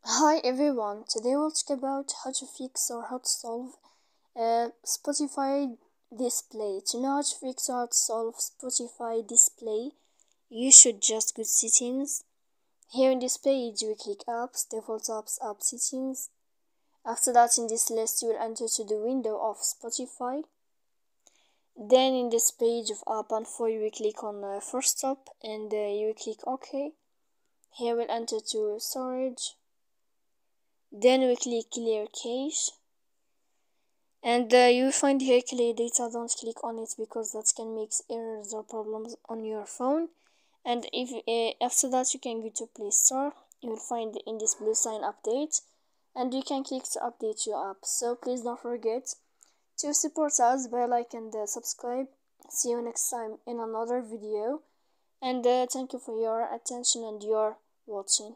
Hi everyone, today we'll talk about how to fix or how to solve Spotify display. To know how to fix or how to solve Spotify display, you should just go to settings. Here in this page you click apps, default apps, app settings. After that, in this list you will enter to the window of Spotify. Then in this page of app info you will click on first stop and you will click OK. Here we'll enter to storage. Then we click clear cache, and you will find here clear data. Don't click on it because that can make errors or problems on your phone. And if after that you can go to Play Store. You will find in this blue sign update, and you can click to update your app. So please don't forget to support us by like and subscribe. See you next time in another video, and thank you for your attention and your watching.